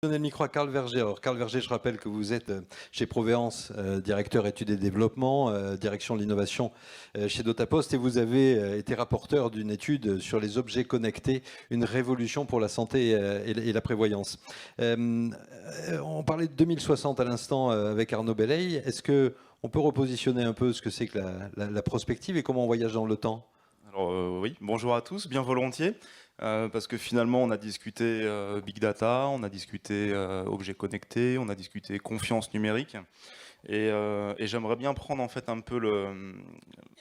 Donner le micro à Carl Verger. Alors, Carl Verger, je rappelle que vous êtes chez Provéance, directeur études et développement, direction de l'innovation chez Dotapost, et vous avez été rapporteur d'une étude sur les objets connectés, une révolution pour la santé et la prévoyance. On parlait de 2060 à l'instant avec Arnaud Belley. Est-ce qu'on peut repositionner un peu ce que c'est que la prospective et comment on voyage dans le temps? Alors oui, bonjour à tous, bien volontiers, parce que finalement on a discuté Big Data, on a discuté objets connectés, on a discuté confiance numérique, et j'aimerais bien prendre en fait un peu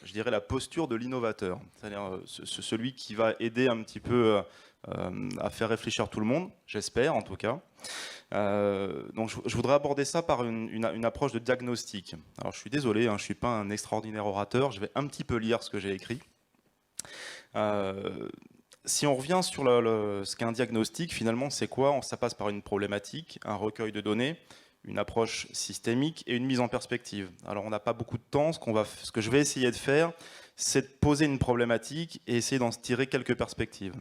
je dirais la posture de l'innovateur, c'est-à-dire celui qui va aider un petit peu à faire réfléchir tout le monde, j'espère en tout cas. Donc je voudrais aborder ça par une approche de diagnostic. Alors je suis désolé, hein, je ne suis pas un extraordinaire orateur, je vais un petit peu lire ce que j'ai écrit. Si on revient sur ce qu'est un diagnostic, finalement, c'est quoi? Ça passe par une problématique, un recueil de données, une approche systémique et une mise en perspective. Alors, on n'a pas beaucoup de temps. Ce que je vais essayer de faire, c'est de poser une problématique et essayer d'en tirer quelques perspectives.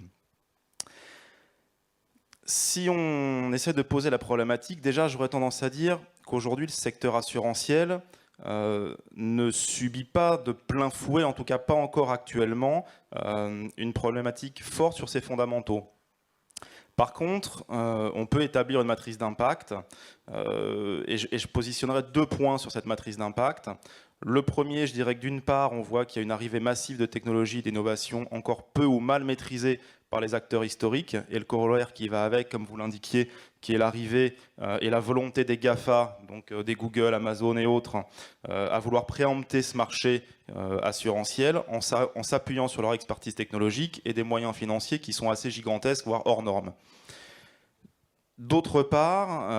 Si on essaie de poser la problématique, déjà, j'aurais tendance à dire qu'aujourd'hui, le secteur assurantiel ne subit pas de plein fouet, en tout cas pas encore actuellement, une problématique forte sur ses fondamentaux. Par contre, on peut établir une matrice d'impact, et je positionnerai 2 points sur cette matrice d'impact. Le premier, je dirais que d'une part, on voit qu'il y a une arrivée massive de technologies, d'innovations encore peu ou mal maîtrisées par les acteurs historiques, et le corollaire qui va avec, comme vous l'indiquiez, qui est l'arrivée et la volonté des GAFA, donc des Google, Amazon et autres, à vouloir préempter ce marché assurantiel en s'appuyant sur leur expertise technologique et des moyens financiers qui sont assez gigantesques, voire hors normes. D'autre part,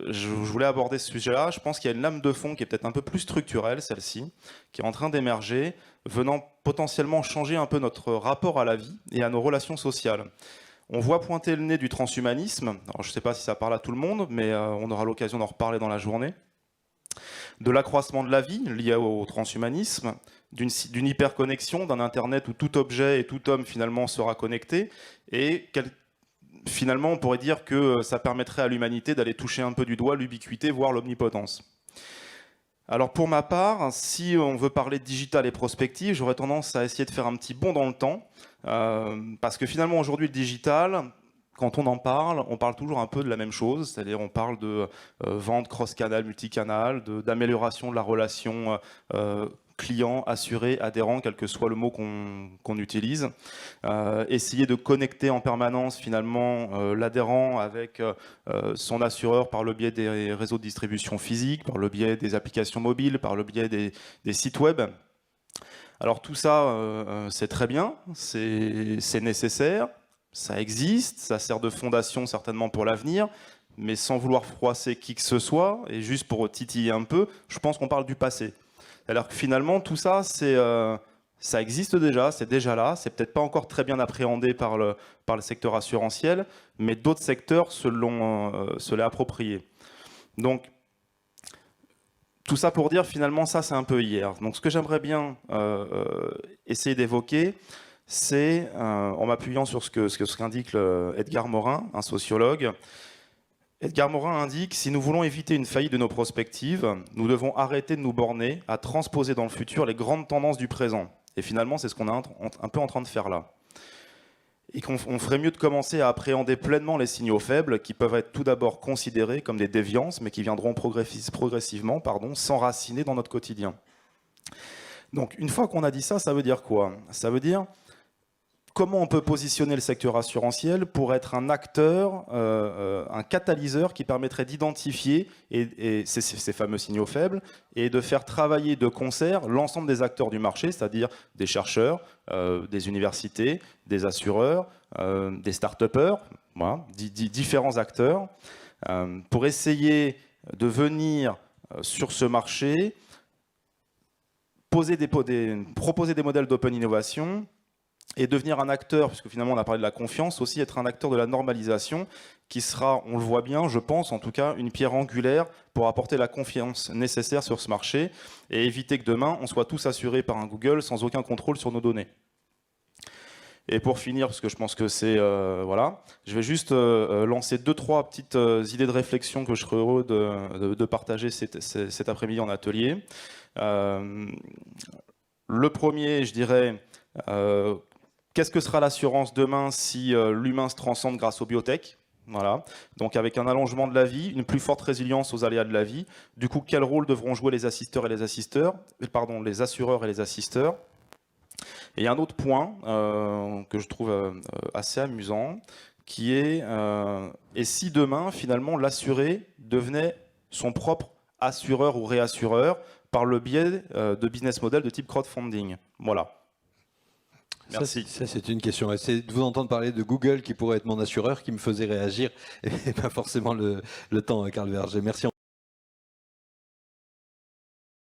je voulais aborder ce sujet-là. Je pense qu'il y a une lame de fond qui est peut-être un peu plus structurelle, celle-ci, qui est en train d'émerger, venant potentiellement changer un peu notre rapport à la vie et à nos relations sociales. On voit pointer le nez du transhumanisme. Alors, je ne sais pas si ça parle à tout le monde, mais on aura l'occasion d'en reparler dans la journée. De l'accroissement de la vie lié au transhumanisme, d'une hyperconnexion, d'un Internet où tout objet et tout homme finalement sera connecté, et finalement, on pourrait dire que ça permettrait à l'humanité d'aller toucher un peu du doigt l'ubiquité, voire l'omnipotence. Alors pour ma part, si on veut parler de digital et prospective, j'aurais tendance à essayer de faire un petit bond dans le temps, parce que finalement aujourd'hui le digital, quand on en parle, on parle toujours un peu de la même chose, c'est-à-dire on parle de vente cross-canal, multicanal, d'amélioration de la relation client, assuré, adhérent, quel que soit le mot qu'on utilise. Essayer de connecter en permanence finalement l'adhérent avec son assureur par le biais des réseaux de distribution physique, par le biais des applications mobiles, par le biais des sites web. Alors tout ça, c'est très bien, c'est nécessaire, ça existe, ça sert de fondation certainement pour l'avenir, mais sans vouloir froisser qui que ce soit, et juste pour titiller un peu, je pense qu'on parle du passé. Alors que finalement, tout ça, ça existe déjà, c'est déjà là, c'est peut-être pas encore très bien appréhendé par le secteur assurantiel, mais d'autres secteurs se l'est approprié. Donc, tout ça pour dire, finalement, ça, c'est un peu hier. Donc, ce que j'aimerais bien essayer d'évoquer, c'est, en m'appuyant sur ce qu'indique Edgar Morin, un sociologue, Edgar Morin indique « Si nous voulons éviter une faillite de nos prospectives, nous devons arrêter de nous borner à transposer dans le futur les grandes tendances du présent. » Et finalement, c'est ce qu'on est un peu en train de faire là. Et qu'on ferait mieux de commencer à appréhender pleinement les signaux faibles qui peuvent être tout d'abord considérés comme des déviances, mais qui viendront progressivement s'enraciner dans notre quotidien. Donc, une fois qu'on a dit ça, ça veut dire quoi? Ça veut dire comment on peut positionner le secteur assurantiel pour être un acteur, un catalyseur qui permettrait d'identifier ces fameux signaux faibles et de faire travailler de concert l'ensemble des acteurs du marché, c'est-à-dire des chercheurs, des universités, des assureurs, des start-upers, voilà, différents acteurs, pour essayer de venir sur ce marché, proposer des modèles d'open innovation, et devenir un acteur, puisque finalement on a parlé de la confiance, aussi être un acteur de la normalisation qui sera, on le voit bien, je pense en tout cas, une pierre angulaire pour apporter la confiance nécessaire sur ce marché et éviter que demain on soit tous assurés par un Google sans aucun contrôle sur nos données. Et pour finir, parce que je pense que c'est voilà, je vais juste lancer 2-3 petites idées de réflexion que je serais heureux de partager cet après-midi en atelier. Le premier, je dirais, qu'est-ce que sera l'assurance demain si l'humain se transcende grâce aux biotech? Voilà. Donc avec un allongement de la vie, une plus forte résilience aux aléas de la vie. Du coup, quel rôle devront jouer les assisteurs et les les assureurs et les assisteurs? Et il y a un autre point que je trouve assez amusant, qui est et si demain, finalement, l'assuré devenait son propre assureur ou réassureur par le biais de business model de type crowdfunding? Voilà. Merci. Ça c'est une question. C'est de vous entendre parler de Google qui pourrait être mon assureur qui me faisait réagir et pas forcément le temps, Carl Verger. Merci.